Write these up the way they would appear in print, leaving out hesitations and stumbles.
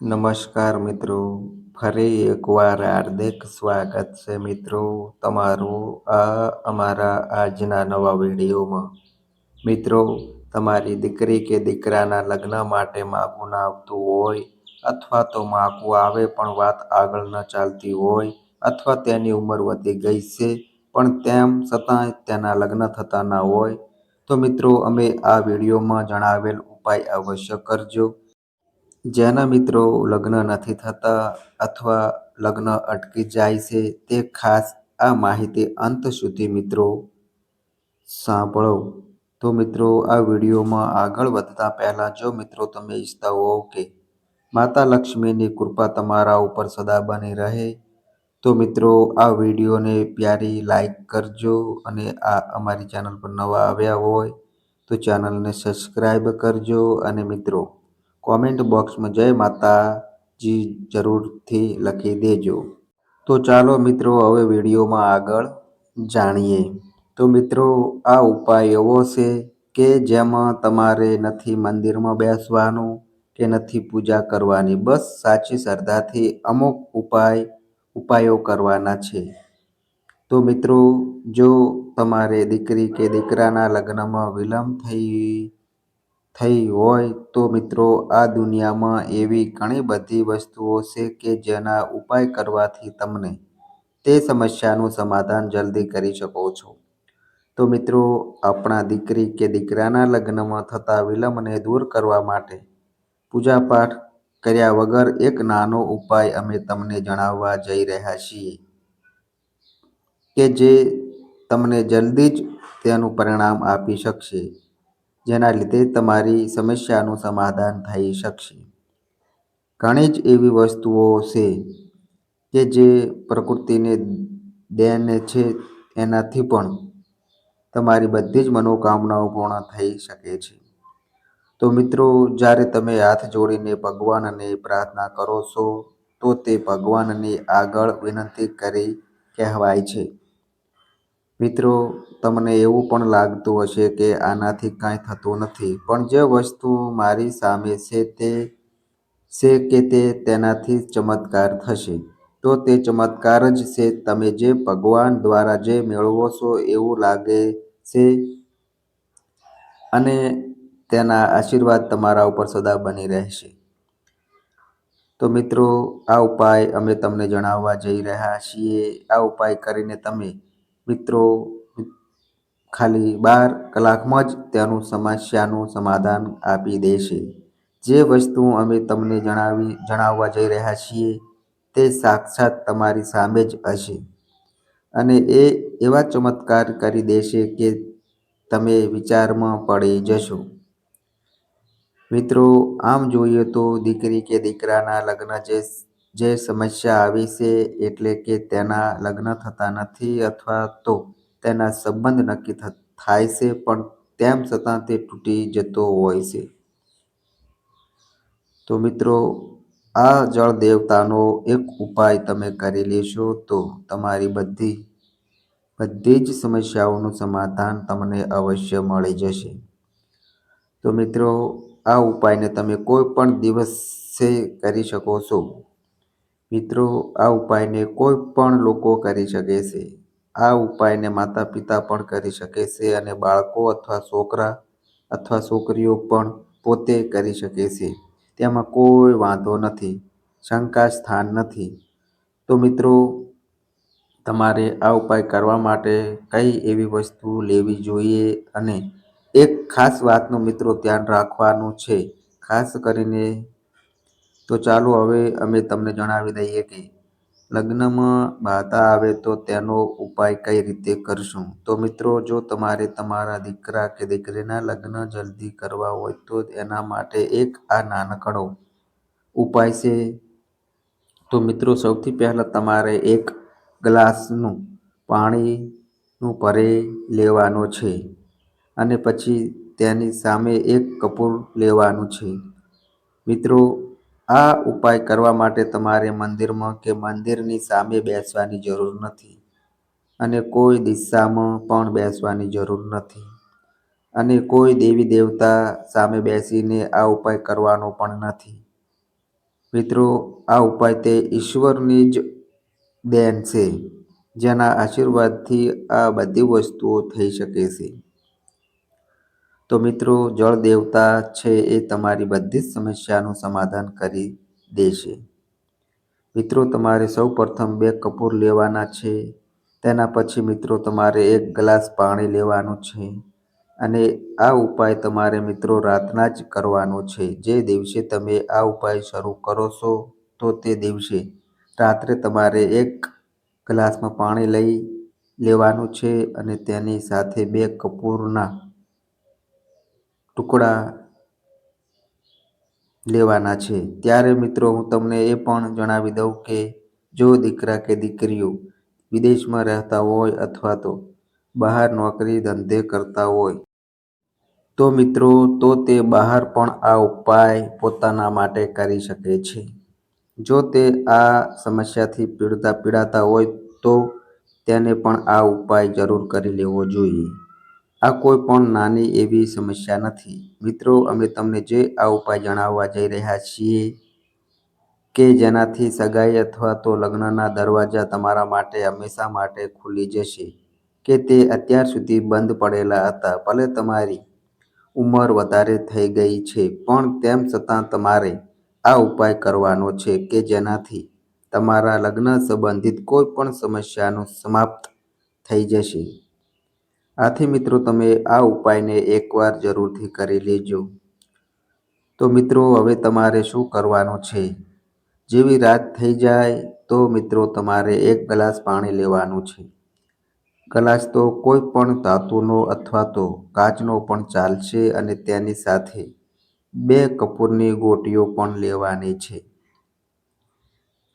નમસ્કાર મિત્રો, ફરી એકવાર હાર્દિક સ્વાગત છે મિત્રો તમારું અમારા આજના નવા વિડીયોમાં. મિત્રો, તમારી દીકરી કે દીકરાના લગ્ન માટે માગું ના આવતું હોય અથવા તો માગું આવે પણ વાત આગળ ન ચાલતી હોય અથવા તેની ઉંમર વધી ગઈ છે પણ તેમ છતાં તેના લગ્ન થતા ના હોય તો મિત્રો અમે આ વિડીયોમાં જણાવેલ ઉપાય અવશ્ય કરજો. જેના મિત્રો લગ્ન નથી થતા અથવા લગ્ન અટકી જાય છે તે ખાસ આ માહિતી અંત સુધી મિત્રો સાંભળો. તો મિત્રો આ વિડીયોમાં આગળ વધતા પહેલા જો મિત્રો તમે ઈચ્છતા હો કે માતા લક્ષ્મીની કૃપા તમારા ઉપર સદા બની રહે તો મિત્રો આ વિડીયોને પ્યારી લાઈક કરજો અને આ અમારી ચેનલ પર નવા આવ્યા હોય તો ચેનલને સબસ્ક્રાઈબ કરજો અને મિત્રો કોમેન્ટ બોક્સમાં જય માતાજી જરૂરથી લખી દેજો. તો ચાલો મિત્રો હવે વિડીયોમાં આગળ જાણીએ. તો મિત્રો આ ઉપાય એવો છે કે જેમાં તમારે નથી મંદિરમાં બેસવાનું કે નથી પૂજા કરવાની, બસ સાચી શ્રદ્ધાથી અમુક ઉપાયો કરવાના છે. તો મિત્રો જો તમારે દીકરી કે દીકરાના લગ્નમાં વિલંબ થઈ હોય તો મિત્રો આ દુનિયામાં એવી ઘણી બધી વસ્તુઓ છે કે જેના ઉપાય કરવાથી તમને તે સમસ્યાનું સમાધાન જલ્દી કરી શકો છો. તો મિત્રો આપણા દીકરી કે દીકરાના લગ્નમાં થતા વિલંબને દૂર કરવા માટે પૂજાપાઠ કર્યા વગર એક નાનો ઉપાય અમે તમને જણાવવા જઈ રહ્યા છીએ કે જે તમને જલ્દી જ તેનું પરિણામ આપી શકશે, જેના લીધે તમારી સમસ્યાનું સમાધાન થઈ શકશે. ઘણી જ એવી વસ્તુઓ છે કે જે પ્રકૃતિને દેન છે, એનાથી પણ તમારી બધી જ મનોકામનાઓ પૂર્ણ થઈ શકે છે. તો મિત્રો જ્યારે તમે હાથ જોડીને ભગવાનને પ્રાર્થના કરો છો તો તે ભગવાનની આગળ વિનંતી કરી કહેવાય છે. મિત્રો તમને એવું પણ લાગતું હશે કે આનાથી કાંઈ થતું નથી, પણ જે વસ્તુ મારી સામે છે તે છે કે તેનાથી ચમત્કાર થશે. તો તે ચમત્કાર જ છે તમે જે ભગવાન દ્વારા જે મેળવો છો એવું લાગે છે અને તેના આશીર્વાદ તમારા ઉપર સદા બની રહેશે. તો મિત્રો આ ઉપાય અમે તમને જણાવવા જઈ રહ્યા છીએ. આ ઉપાય કરીને તમે મિત્રો ખાલી 12 કલાકમાં જ તેનું સમસ્યાનું સમાધાન આપી દેશે. જે વસ્તુ અમે તમને જણાવવા જઈ રહ્યા છીએ તે સાક્ષાત તમારી સામે જ હશે અને એ એવા ચમત્કાર કરી દેશે કે તમે વિચારમાં પડી જશો. મિત્રો આમ જોઈએ તો દીકરી કે દીકરાના લગ્ન જે સમસ્યા આવી છે એટલે કે તેના લગ્ન થતા નથી અથવા તો તેના સંબંધ નક્કી થાય છે પણ તેમ છતાં તે તૂટી જતો હોય છે. તો મિત્રો આ જળ દેવતાનો એક ઉપાય તમે કરી લેશો તો તમારી બધી જ સમસ્યાઓનું સમાધાન તમને અવશ્ય મળી જશે. તો મિત્રો આ ઉપાયને તમે કોઈ પણ દિવસે કરી શકો છો. મિત્રો આ ઉપાયને કોઈ પણ લોકો કરી શકે છે. આ ઉપાયને માતા પિતા પણ કરી શકે છે અને બાળકો અથવા છોકરા અથવા છોકરીઓ પણ પોતે કરી શકે છે. તેમાં કોઈ વાંધો નથી, શંકા સ્થાન નથી. તો મિત્રો તમારે આ ઉપાય કરવા માટે કઈ એવી વસ્તુ લેવી જોઈએ અને એક ખાસ વાતનું મિત્રો ધ્યાન રાખવાનું છે ખાસ કરીને. તો ચાલો હવે અમે તમને જણાવી દઈએ કે લગ્નમાં બાધા આવે તો તેનો ઉપાય કઈ રીતે કરશું. તો મિત્રો જો તમારે તમારા દીકરા કે દીકરીના લગ્ન જલ્દી કરવા હોય તો એના માટે એક આ નાનકડો ઉપાય છે. તો મિત્રો સૌથી પહેલાં તમારે એક ગ્લાસનું પાણીનું ભરી લેવાનું છે અને પછી તેની સામે એક કપૂર લેવાનું છે. મિત્રો આ ઉપાય કરવા માટે તમારે મંદિરમાં કે મંદિરની સામે બેસવાની જરૂર નથી અને કોઈ દિશામાં પણ બેસવાની જરૂર નથી અને કોઈ દેવી દેવતા સામે બેસીને આ ઉપાય કરવાનો પણ નથી. મિત્રો, આ ઉપાય તે ઈશ્વરની જ દેન છે, જેના આશીર્વાદથી આ બધી વસ્તુઓ થઈ શકે છે. તો મિત્રો, જળ દેવતા છે એ તમારી બધી જ સમસ્યાનું સમાધાન કરી દેશે. મિત્રો, તમારે સૌ પ્રથમ 2 કપૂર લેવાના છે. તેના પછી મિત્રો તમારે 1 ગ્લાસ પાણી લેવાનું છે. અને આ ઉપાય તમારે મિત્રો રાતના જ કરવાનો છે. જે દિવસે તમે આ ઉપાય શરૂ કરો છો, તો તે દિવસે રાત્રે તમારે 1 ગ્લાસમાં પાણી લઈ લેવાનું છે અને તેની સાથે 2 કપૂરના ટુકડા લેવાના છે. ત્યારે મિત્રો હું તમને એ પણ જણાવી દઉં કે જો દીકરા કે દીકરીઓ વિદેશમાં રહેતા હોય અથવા તો બહાર નોકરી ધંધે કરતા હોય, તો મિત્રો તો તે બહાર પણ આ ઉપાય પોતાના માટે કરી શકે છે. જો તે આ સમસ્યાથી પીડાતા હોય તો તેને પણ આ ઉપાય જરૂર કરી લેવો જોઈએ. આ કોઈ પણ નાની એવી સમસ્યા નથી. મિત્રો, અમે તમને જે આ ઉપાય જણાવવા જઈ રહ્યા છીએ કે જેનાથી સગાઈ અથવા તો લગ્નના દરવાજા તમારા માટે હંમેશા માટે ખુલી જશે, કે તે અત્યાર સુધી બંધ પડેલા હતા. ભલે તમારી ઉંમર વધારે થઈ ગઈ છે, પણ તેમ છતાં તમારે આ ઉપાય કરવાનો છે કે જેનાથી તમારા લગ્ન સંબંધિત કોઈ પણ સમસ્યાનું સમાપ્ત થઈ જશે. આથી મિત્રો તમે આ ઉપાયને એકવાર જરૂરથી કરી લેજો. તો મિત્રો, હવે તમારે શું કરવાનું છે? જેવી રાત થઈ જાય તો મિત્રો તમારે 1 ગ્લાસ પાણી લેવાનું છે. ગ્લાસ તો કોઈ પણ ધાતુનો અથવા તો કાચનો પણ ચાલશે અને તેની સાથે 2 કપૂરની ગોટીઓ પણ લેવાની છે.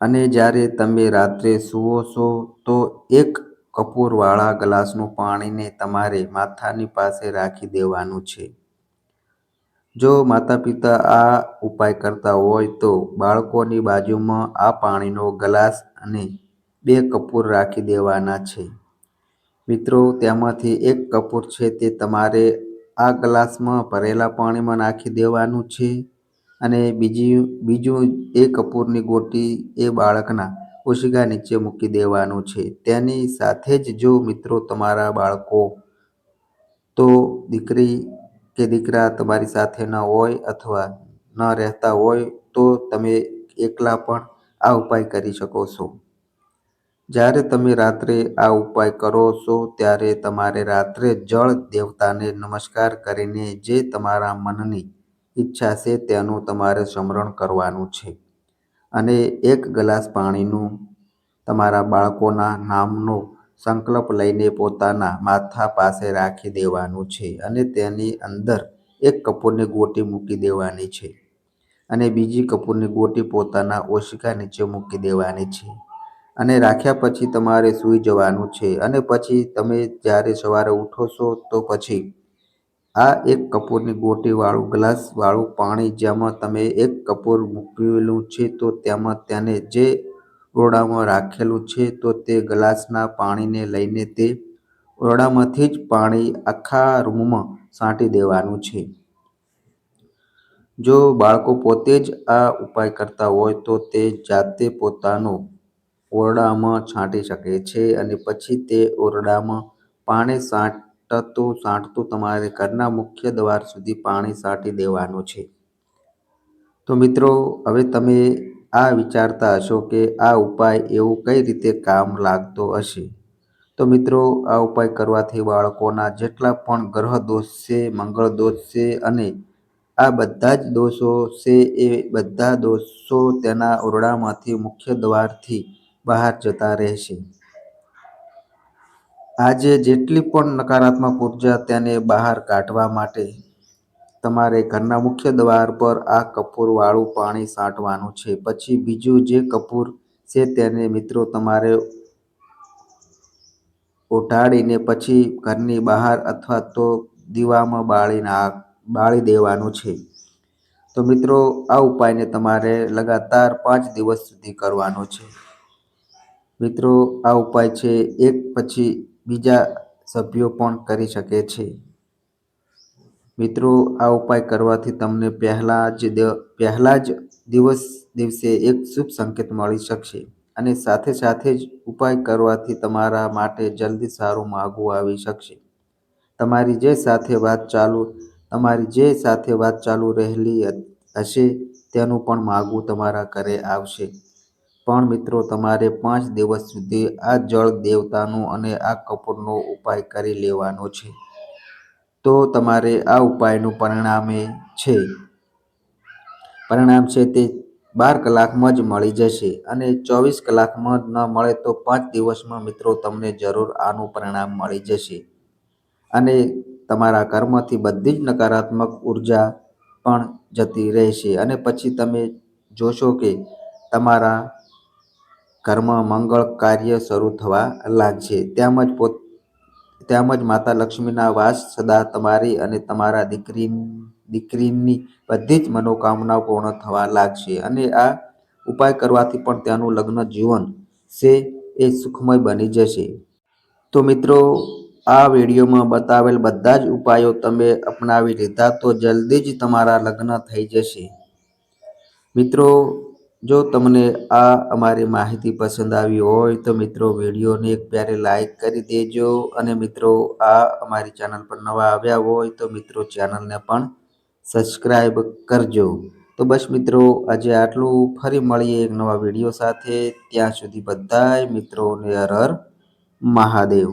અને જ્યારે તમે રાત્રે સૂવો છો તો 1 કપૂરવાળા ગ્લાસનું પાણીને તમારે માથાની પાસે રાખી દેવાનું છે. જો માતા-પિતા આ ઉપાય કરતા હોય તો બાળકોની બાજુમાં આ પાણીનો ગ્લાસ અને 2 કપૂર રાખી દેવાના છે. મિત્રો, તેમાંથી 1 કપૂર છે તે તમારે આ ગ્લાસમાં ભરેલા પાણીમાં નાખી દેવાનું છે અને બીજું 1 કપૂરની ગોટી એ બાળકના ઓશિકા નીચે મૂકી દેવાનું છે. તેની સાથે જ જો મિત્રો તમારા બાળકો તો દીકરી કે દીકરા તમારી સાથે ન હોય અથવા ન રહેતા હોય તો તમે એકલા પણ આ ઉપાય કરી શકો છો. જ્યારે તમે રાત્રે આ ઉપાય કરો છો ત્યારે તમારે રાત્રે જળ દેવતાને નમસ્કાર કરીને જે તમારા મનની ઈચ્છા છે તેનું તમારે સ્મરણ કરવાનું છે અને 1 ગ્લાસ પાણીનું તમારા બાળકોના નામનો સંકલ્પ લઈને પોતાના માથા પાસે રાખી દેવાનું છે અને તેની અંદર 1 કપૂરની ગોટી મૂકી દેવાની છે અને બીજી કપૂરની ગોટી પોતાના ઓશિકા નીચે મૂકી દેવાની છે અને રાખ્યા પછી તમારે સૂઈ જવાનું છે. અને પછી તમે જ્યારે સવારે ઉઠો છો તો પછી આ 1 કપૂરની ગોટીવાળું ગ્લાસવાળું પાણી જેમાં તમે 1 કપૂર મૂકેલું છે તો તેમાં તેને જે ઓરડામાં રાખેલું છે તો તે ગ્લાસના પાણીને લઈને તે ઓરડામાંથી જ પાણી આખા રૂમમાં છાંટી દેવાનું છે. જો બાળકો પોતે જ આ ઉપાય કરતા હોય તો તે જાતે પોતાનો ઓરડામાં છાંટી શકે છે અને પછી તે ઓરડામાં પાણી છાંટતું તમારે ઘરના મુખ્ય દ્વાર સુધી પાણી છાંટી દેવાનું છે. તો મિત્રો, હવે તમે આ વિચારતા હશો કે આ ઉપાય એવું કઈ રીતે કામ લાગતો હશે? તો મિત્રો, આ ઉપાય કરવાથી બાળકોના જેટલા પણ ગ્રહ દોષ છે, મંગળ દોષ છે અને આ બધા જ દોષો છે એ બધા દોષો તેના ઓરડામાંથી મુખ્ય દ્વારથી બહાર જતા રહેશે. આજે જેટલી પણ નકારાત્મક ઉર્જા તેને બહાર કાઢવા માટે તમારે ઘરના મુખ્ય દ્વાર પર આ કપૂરવાળું પાણી છાંટવાનું છે. પછી બીજું જે કપૂર છે તેને મિત્રો તમારે ઓઢાડીને પછી ઘરની બહાર અથવા તો દીવામાં બાળી દેવાનું છે. તો મિત્રો, આ ઉપાયને તમારે લગાતાર 5 દિવસ સુધી કરવાનો છે. મિત્રો, આ ઉપાય છે એક પછી બીજા સભ્યો પણ કરી શકે છે. મિત્રો, આ ઉપાય કરવાથી તમને પહેલા જ દિવસે એક શુભ સંકેત મળી શકશે. અને સાથે સાથે જ ઉપાય કરવાથી તમારા માટે જલ્દી સારું માગવું આવી શકશે. તમારી જે સાથે વાત ચાલુ રહેલી હશે તેનું પણ માગવું તમારા ઘરે આવશે. પણ મિત્રો તમારે 5 દિવસ સુધી આ જળ દેવતાનું અને આ કપૂરનો ઉપાય કરી લેવાનો છે. તો તમારે આ ઉપાયનું પરિણામ છે તે 12 કલાકમાં જ મળી જશે અને 24 કલાકમાં ન મળે તો 5 દિવસમાં મિત્રો તમને જરૂર આનું પરિણામ મળી જશે. અને તમારા ઘરમાંથી બધી જ નકારાત્મક ઉર્જા પણ જતી રહેશે અને પછી તમે જોશો કે તમારા ઘરમાં મંગળ કાર્ય શરૂ થવા લાગશે. તેમજ માતા લક્ષ્મીના વાસ સદા તમારી અને તમારા દીકરીની બધી જ મનોકામનાઓ પૂર્ણ થવા લાગશે અને આ ઉપાય કરવાથી પણ તેનું લગ્ન જીવન છે એ સુખમય બની જશે. તો મિત્રો આ વિડીયોમાં બતાવેલ બધા જ ઉપાયો તમે અપનાવી લીધા તો જલ્દી જ તમારા લગ્ન થઈ જશે. મિત્રો જો તમને આ અમારી માહિતી પસંદ આવી હોય તો મિત્રો વિડીયોને એક પ્યારી લાઈક કરી દેજો અને મિત્રો આ અમારી ચેનલ પર નવા આવ્યા હોય તો મિત્રો ચેનલને પણ સબસ્ક્રાઈબ કરજો. તો બસ મિત્રો આજે આટલું. ફરી મળીએ એક નવા વિડીયો સાથે. ત્યાં સુધી બધાય મિત્રોને હર હર મહાદેવ.